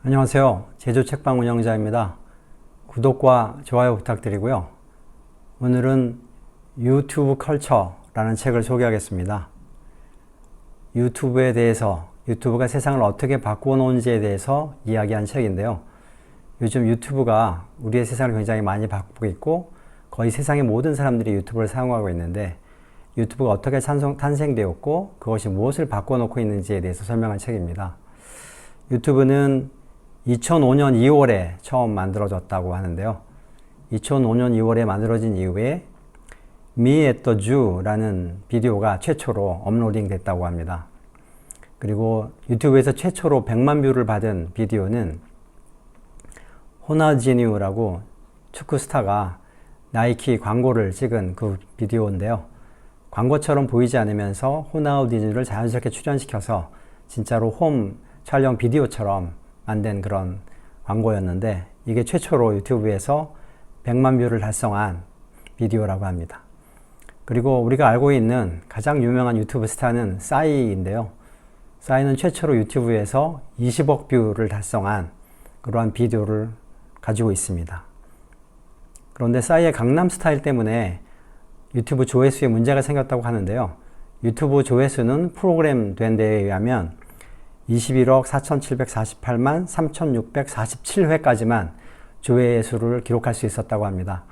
안녕하세요. 제주 책방 운영자입니다. 구독과 좋아요 부탁드리고요. 오늘은 유튜브 컬처라는 책을 소개하겠습니다. 유튜브에 대해서, 유튜브가 세상을 어떻게 바꾸어 놓은지에 대해서 이야기한 책인데요. 요즘 유튜브가 우리의 세상을 굉장히 많이 바꾸고 있고 거의 세상의 모든 사람들이 유튜브를 사용하고 있는데 유튜브가 어떻게 탄생되었고 그것이 무엇을 바꾸어 놓고 있는지에 대해서 설명한 책입니다. 유튜브는 2005년 2월에 처음 만들어졌다고 하는데요. 2005년 2월에 만들어진 이후에 Me at the Zoo라는 비디오가 최초로 업로딩 됐다고 합니다. 그리고 유튜브에서 최초로 100만 뷰를 받은 비디오는 호나우지뉴라고 축구 스타가 나이키 광고를 찍은 그 비디오인데요. 광고처럼 보이지 않으면서 호나우지뉴를 자연스럽게 출연시켜서 진짜로 홈 촬영 비디오처럼 만든 그런 광고였는데 이게 최초로 유튜브에서 100만 뷰를 달성한 비디오라고 합니다. 그리고 우리가 알고 있는 가장 유명한 유튜브 스타는 싸이인데요. 싸이는 최초로 유튜브에서 20억 뷰를 달성한 그러한 비디오를 가지고 있습니다. 그런데 싸이의 강남 스타일 때문에 유튜브 조회수에 문제가 생겼다고 하는데요. 유튜브 조회수는 프로그램 된 데에 의하면 21억 4,748만 3,647회까지만 조회수를 기록할 수 있었다고 합니다.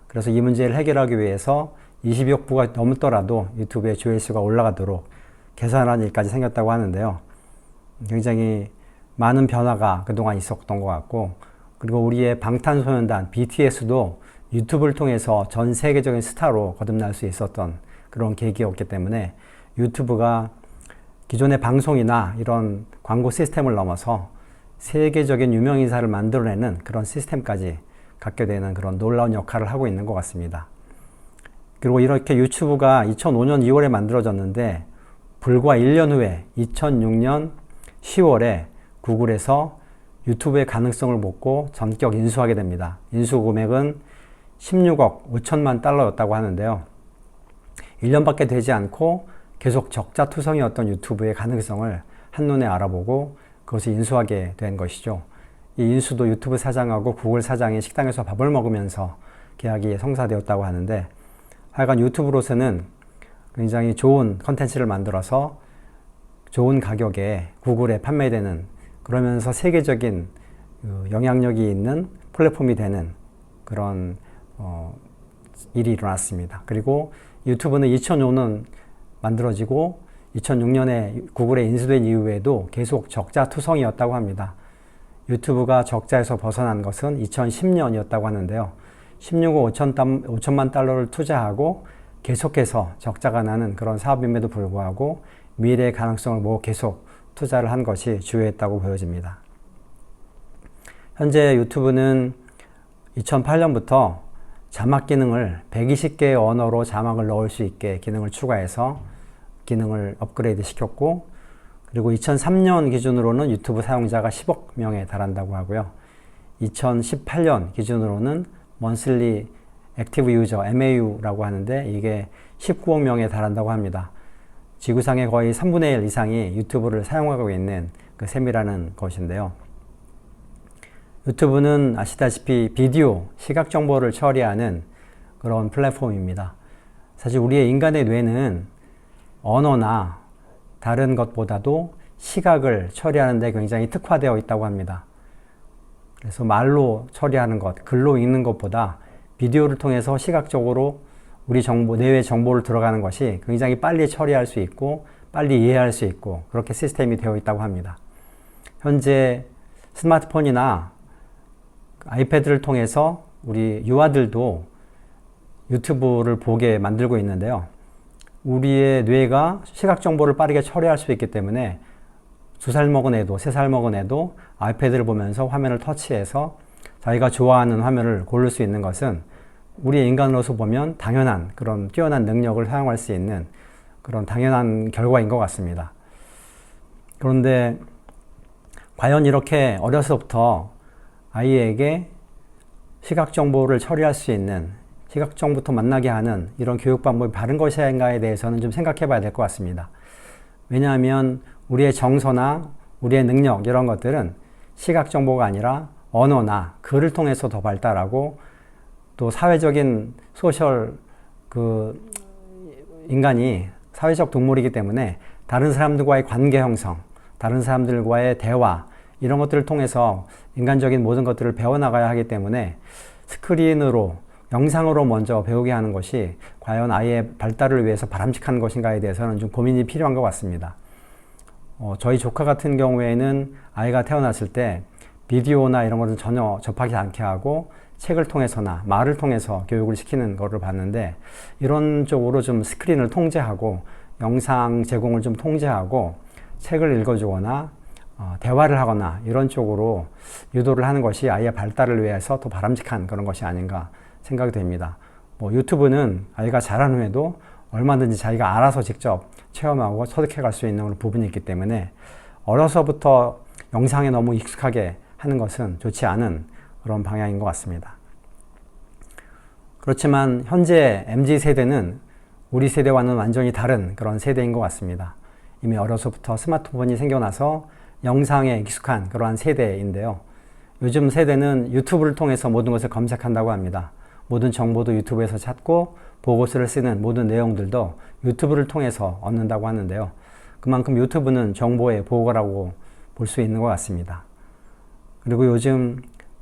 그래서 이 문제를 해결하기 위해서 22억 뷰가 넘더라도 유튜브의 조회수가 올라가도록 개선하는 일까지 생겼다고 하는데요. 굉장히 많은 변화가 그동안 있었던 것 같고, 그리고 우리의 방탄소년단 BTS도 유튜브를 통해서 전 세계적인 스타로 거듭날 수 있었던 그런 계기였기 때문에 유튜브가 기존의 방송이나 이런 광고 시스템을 넘어서 세계적인 유명인사를 만들어내는 그런 시스템까지 갖게 되는 그런 놀라운 역할을 하고 있는 것 같습니다. 그리고 이렇게 유튜브가 2005년 2월에 만들어졌는데 불과 1년 후에 2006년 10월에 구글에서 유튜브의 가능성을 보고 전격 인수하게 됩니다. 인수 금액은 16억 5천만 달러였다고 하는데요. 1년밖에 되지 않고 계속 적자투성이었던 유튜브의 가능성을 한눈에 알아보고 그것을 인수하게 된 것이죠. 이 인수도 유튜브 사장하고 구글 사장이 식당에서 밥을 먹으면서 계약이 성사되었다고 하는데, 하여간 유튜브로서는 굉장히 좋은 컨텐츠를 만들어서 좋은 가격에 구글에 판매되는, 그러면서 세계적인 영향력이 있는 플랫폼이 되는 그런 일이 일어났습니다. 그리고 유튜브는 2005년 만들어지고 2006년에 구글에 인수된 이후에도 계속 적자투성이었다고 합니다. 유튜브가 적자에서 벗어난 것은 2010년이었다고 하는데요. 16억 5천만 달러를 투자하고 계속해서 적자가 나는 그런 사업임에도 불구하고 미래의 가능성을 보고 계속 투자를 한 것이 주요했다고 보여집니다. 현재 유튜브는 2008년부터 자막 기능을 120개의 언어로 자막을 넣을 수 있게 기능을 추가해서 기능을 업그레이드 시켰고, 그리고 2003년 기준으로는 유튜브 사용자가 10억 명에 달한다고 하고요. 2018년 기준으로는 Monthly Active User, MAU라고 하는데 이게 19억 명에 달한다고 합니다. 지구상의 거의 3분의 1 이상이 유튜브를 사용하고 있는 그 셈이라는 것인데요. 유튜브는 아시다시피 비디오, 시각 정보를 처리하는 그런 플랫폼입니다. 사실 우리의 인간의 뇌는 언어나 다른 것보다도 시각을 처리하는 데 굉장히 특화되어 있다고 합니다. 그래서 말로 처리하는 것, 글로 읽는 것보다 비디오를 통해서 시각적으로 우리 정보, 뇌의 정보를 들어가는 것이 굉장히 빨리 처리할 수 있고 빨리 이해할 수 있고 그렇게 시스템이 되어 있다고 합니다. 현재 스마트폰이나 아이패드를 통해서 우리 유아들도 유튜브를 보게 만들고 있는데요. 우리의 뇌가 시각 정보를 빠르게 처리할 수 있기 때문에 2살 먹은 애도 3살 먹은 애도 아이패드를 보면서 화면을 터치해서 자기가 좋아하는 화면을 고를 수 있는 것은 우리 인간으로서 보면 당연한 그런 뛰어난 능력을 사용할 수 있는 그런 당연한 결과인 것 같습니다. 그런데 과연 이렇게 어려서부터 아이에게 시각 정보를 처리할 수 있는, 시각정부터 만나게 하는 이런 교육 방법이 바른 것인가에 대해서는 좀 생각해 봐야 될 것 같습니다. 왜냐하면 우리의 정서나 우리의 능력 이런 것들은 시각 정보가 아니라 언어나 글을 통해서 더 발달하고 또 사회적인 인간이 사회적 동물이기 때문에 다른 사람들과의 관계 형성, 다른 사람들과의 대화 이런 것들을 통해서 인간적인 모든 것들을 배워나가야 하기 때문에 스크린으로 영상으로 먼저 배우게 하는 것이 과연 아이의 발달을 위해서 바람직한 것인가에 대해서는 좀 고민이 필요한 것 같습니다. 저희 조카 같은 경우에는 아이가 태어났을 때 비디오나 이런 것은 전혀 접하지 않게 하고 책을 통해서나 말을 통해서 교육을 시키는 것을 봤는데 이런 쪽으로 좀 스크린을 통제하고 영상 제공을 좀 통제하고 책을 읽어주거나 대화를 하거나 이런 쪽으로 유도를 하는 것이 아이의 발달을 위해서 더 바람직한 그런 것이 아닌가 생각이 됩니다. 유튜브는 아이가 자란 후에도 얼마든지 자기가 알아서 직접 체험하고 터득해 갈 수 있는 부분이 있기 때문에 어려서부터 영상에 너무 익숙하게 하는 것은 좋지 않은 그런 방향인 것 같습니다. 그렇지만 현재 MZ세대는 우리 세대와는 완전히 다른 그런 세대인 것 같습니다. 이미 어려서부터 스마트폰이 생겨나서 영상에 익숙한 그러한 세대인데요. 요즘 세대는 유튜브를 통해서 모든 것을 검색한다고 합니다. 모든 정보도 유튜브에서 찾고 보고서를 쓰는 모든 내용들도 유튜브를 통해서 얻는다고 하는데요. 그만큼 유튜브는 정보의 보고라고 볼 수 있는 것 같습니다. 그리고 요즘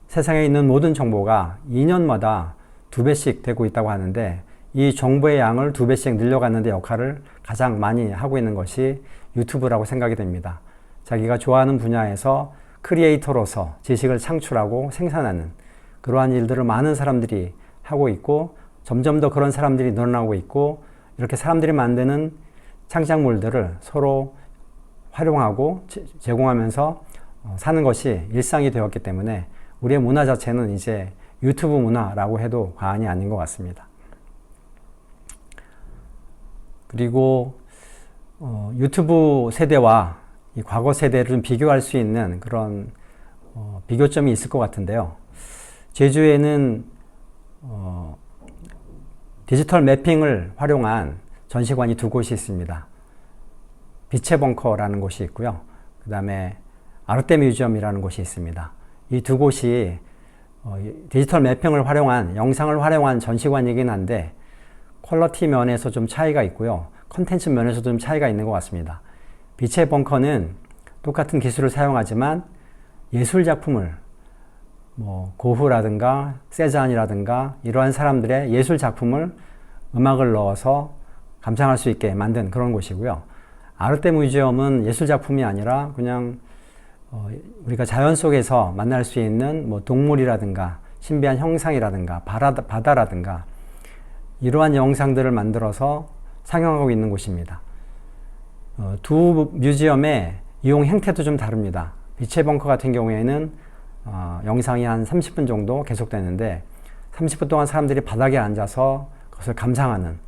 세상에 있는 모든 정보가 2년마다 2배씩 되고 있다고 하는데 이 정보의 양을 2배씩 늘려가는 데 역할을 가장 많이 하고 있는 것이 유튜브라고 생각이 됩니다. 자기가 좋아하는 분야에서 크리에이터로서 지식을 창출하고 생산하는 그러한 일들을 많은 사람들이 하고 있고 점점 더 그런 사람들이 늘어나고 있고 이렇게 사람들이 만드는 창작물들을 서로 활용하고 제공하면서 사는 것이 일상이 되었기 때문에 우리의 문화 자체는 이제 유튜브 문화라고 해도 과언이 아닌 것 같습니다. 그리고 유튜브 세대와 이 과거 세대를 좀 비교할 수 있는 그런 비교점이 있을 것 같은데요. 제주에는 디지털 매핑을 활용한 전시관이 2곳이 있습니다. 빛의 벙커라는 곳이 있고요. 그 다음에 아르테 뮤지엄이라는 곳이 있습니다. 이 2곳이 디지털 매핑을 활용한 영상을 활용한 전시관이긴 한데 퀄리티 면에서 좀 차이가 있고요. 컨텐츠 면에서도 좀 차이가 있는 것 같습니다. 빛의 벙커는 똑같은 기술을 사용하지만 예술 작품을 고흐라든가 세잔이라든가 이러한 사람들의 예술 작품을 음악을 넣어서 감상할 수 있게 만든 그런 곳이고요. 아르테 뮤지엄은 예술 작품이 아니라 그냥 우리가 자연 속에서 만날 수 있는 동물이라든가 신비한 형상이라든가 바다라든가 이러한 영상들을 만들어서 상영하고 있는 곳입니다. 두 뮤지엄의 이용 형태도 좀 다릅니다. 빛의 벙커 같은 경우에는 영상이 한 30분 정도 계속되는데 30분 동안 사람들이 바닥에 앉아서 그것을 감상하는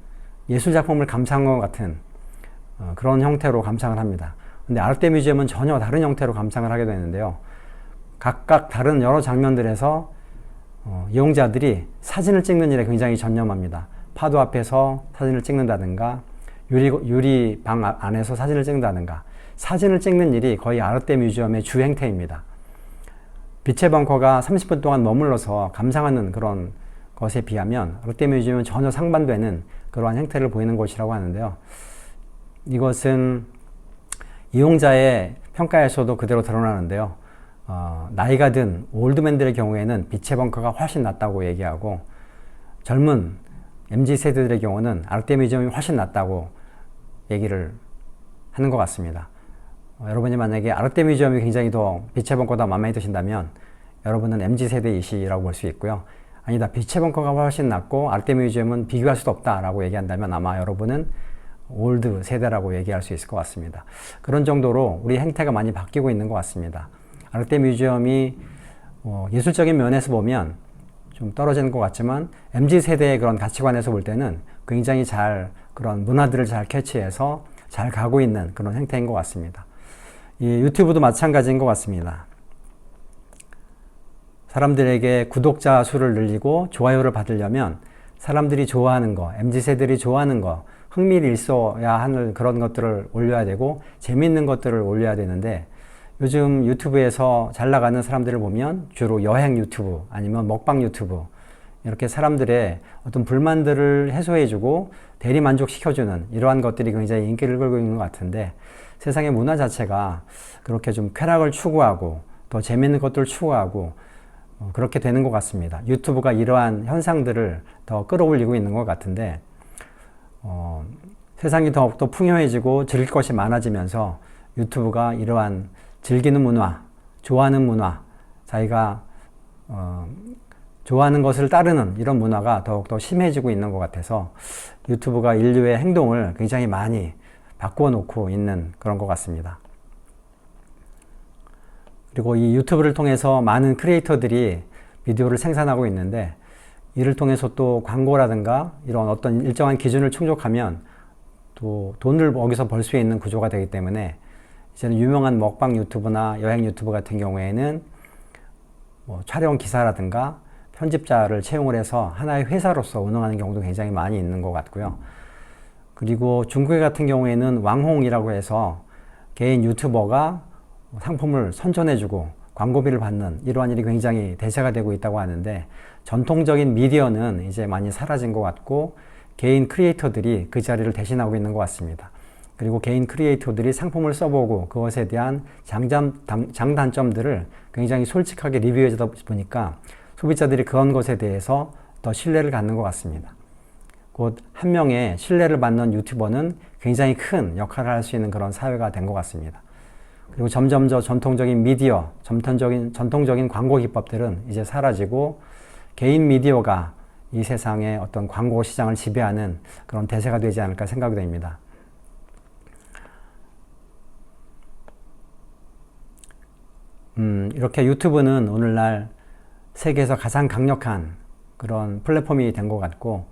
예술작품을 감상한 것 같은 그런 형태로 감상을 합니다. 근데 아르테 뮤지엄은 전혀 다른 형태로 감상을 하게 되는데요. 각각 다른 여러 장면들에서 이용자들이 사진을 찍는 일에 굉장히 전념합니다. 파도 앞에서 사진을 찍는다든가 유리방 안에서 사진을 찍는다든가 사진을 찍는 일이 거의 아르테 뮤지엄의 주 행태입니다. 빛의 벙커가 30분 동안 머물러서 감상하는 그런 것에 비하면 아르테 뮤지엄은 전혀 상반되는 그러한 형태를 보이는 곳이라고 하는데요. 이것은 이용자의 평가에서도 그대로 드러나는데요. 나이가 든 올드맨들의 경우에는 빛의 벙커가 훨씬 낫다고 얘기하고 젊은 MZ세대들의 경우는 아르테 뮤지엄이 훨씬 낫다고 얘기를 하는 것 같습니다. 여러분이 만약에 아르테 뮤지엄이 굉장히 더 빛의 벙커가 마음에 드신다면 여러분은 MZ세대이시라고 볼 수 있고요. 아니다, 빛의 벙커가 훨씬 낫고 아르테 뮤지엄은 비교할 수도 없다라고 얘기한다면 아마 여러분은 올드 세대라고 얘기할 수 있을 것 같습니다. 그런 정도로 우리 행태가 많이 바뀌고 있는 것 같습니다. 아르테 뮤지엄이 예술적인 면에서 보면 좀 떨어지는 것 같지만 MZ세대의 그런 가치관에서 볼 때는 굉장히 잘 그런 문화들을 잘 캐치해서 잘 가고 있는 그런 행태인 것 같습니다. 이 유튜브도 마찬가지인 것 같습니다. 사람들에게 구독자 수를 늘리고 좋아요를 받으려면 사람들이 좋아하는 거, MZ세대들이 좋아하는 거, 흥미를 있어야 하는 그런 것들을 올려야 되고 재미있는 것들을 올려야 되는데 요즘 유튜브에서 잘 나가는 사람들을 보면 주로 여행 유튜브 아니면 먹방 유튜브 이렇게 사람들의 어떤 불만들을 해소해주고 대리 만족시켜주는 이러한 것들이 굉장히 인기를 끌고 있는 것 같은데 세상의 문화 자체가 그렇게 좀 쾌락을 추구하고 더 재밌는 것들을 추구하고 그렇게 되는 것 같습니다. 유튜브가 이러한 현상들을 더 끌어올리고 있는 것 같은데 세상이 더욱더 풍요해지고 즐길 것이 많아지면서 유튜브가 이러한 즐기는 문화, 좋아하는 문화, 자기가 좋아하는 것을 따르는 이런 문화가 더욱더 심해지고 있는 것 같아서 유튜브가 인류의 행동을 굉장히 많이 바꾸어 놓고 있는 그런 것 같습니다. 그리고 이 유튜브를 통해서 많은 크리에이터들이 비디오를 생산하고 있는데 이를 통해서 또 광고라든가 이런 어떤 일정한 기준을 충족하면 또 돈을 거기서 벌 수 있는 구조가 되기 때문에 이제는 유명한 먹방 유튜브나 여행 유튜브 같은 경우에는 뭐 촬영 기사라든가 편집자를 채용을 해서 하나의 회사로서 운영하는 경우도 굉장히 많이 있는 것 같고요. 그리고 중국 같은 경우에는 왕홍이라고 해서 개인 유튜버가 상품을 선전해주고 광고비를 받는 이러한 일이 굉장히 대세가 되고 있다고 하는데 전통적인 미디어는 이제 많이 사라진 것 같고 개인 크리에이터들이 그 자리를 대신하고 있는 것 같습니다. 그리고 개인 크리에이터들이 상품을 써보고 그것에 대한 장단점들을 굉장히 솔직하게 리뷰해주다 보니까 소비자들이 그런 것에 대해서 더 신뢰를 갖는 것 같습니다. 곧 한 명의 신뢰를 받는 유튜버는 굉장히 큰 역할을 할 수 있는 그런 사회가 된 것 같습니다. 그리고 점점 더 전통적인 미디어, 전통적인 광고 기법들은 이제 사라지고 개인 미디어가 이 세상의 어떤 광고 시장을 지배하는 그런 대세가 되지 않을까 생각이 됩니다. 이렇게 유튜브는 오늘날 세계에서 가장 강력한 그런 플랫폼이 된 것 같고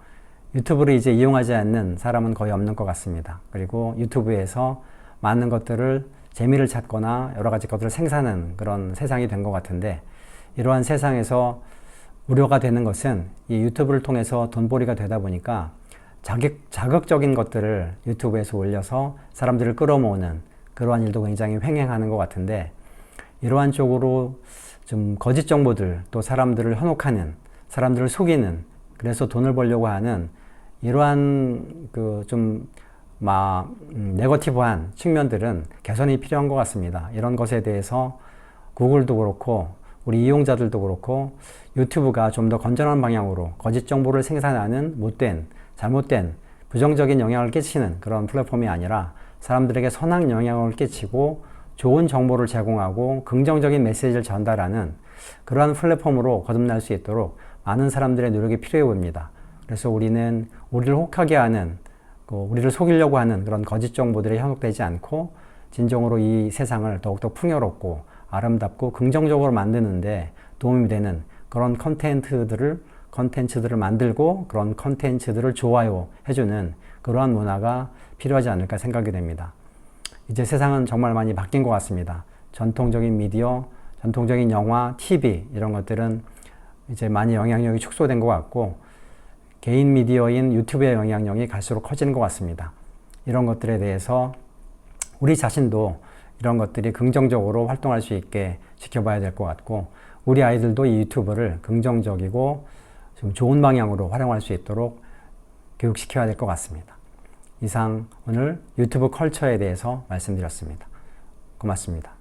유튜브를 이제 이용하지 않는 사람은 거의 없는 것 같습니다. 그리고 유튜브에서 많은 것들을 재미를 찾거나 여러 가지 것들을 생산하는 그런 세상이 된 것 같은데 이러한 세상에서 우려가 되는 것은 이 유튜브를 통해서 돈벌이가 되다 보니까 자극적인 것들을 유튜브에서 올려서 사람들을 끌어모으는 그러한 일도 굉장히 횡행하는 것 같은데 이러한 쪽으로 좀 거짓 정보들 또 사람들을 현혹하는 사람들을 속이는 그래서 돈을 벌려고 하는 이러한 그 좀 네거티브한 측면들은 개선이 필요한 것 같습니다. 이런 것에 대해서 구글도 그렇고 우리 이용자들도 그렇고 유튜브가 좀 더 건전한 방향으로 거짓 정보를 생산하는 못된, 잘못된, 부정적인 영향을 끼치는 그런 플랫폼이 아니라 사람들에게 선한 영향을 끼치고 좋은 정보를 제공하고 긍정적인 메시지를 전달하는 그러한 플랫폼으로 거듭날 수 있도록 많은 사람들의 노력이 필요해 보입니다. 그래서 우리는 우리를 혹하게 하는, 우리를 속이려고 하는 그런 거짓 정보들에 현혹되지 않고 진정으로 이 세상을 더욱더 풍요롭고 아름답고 긍정적으로 만드는데 도움이 되는 그런 컨텐츠들을 만들고 그런 컨텐츠들을 좋아요 해주는 그러한 문화가 필요하지 않을까 생각이 됩니다. 이제 세상은 정말 많이 바뀐 것 같습니다. 전통적인 미디어, 전통적인 영화, TV 이런 것들은 이제 많이 영향력이 축소된 것 같고 개인 미디어인 유튜브의 영향력이 갈수록 커지는 것 같습니다. 이런 것들에 대해서 우리 자신도 이런 것들이 긍정적으로 활동할 수 있게 지켜봐야 될 것 같고 우리 아이들도 이 유튜브를 긍정적이고 좀 좋은 방향으로 활용할 수 있도록 교육시켜야 될 것 같습니다. 이상 오늘 유튜브 컬처에 대해서 말씀드렸습니다. 고맙습니다.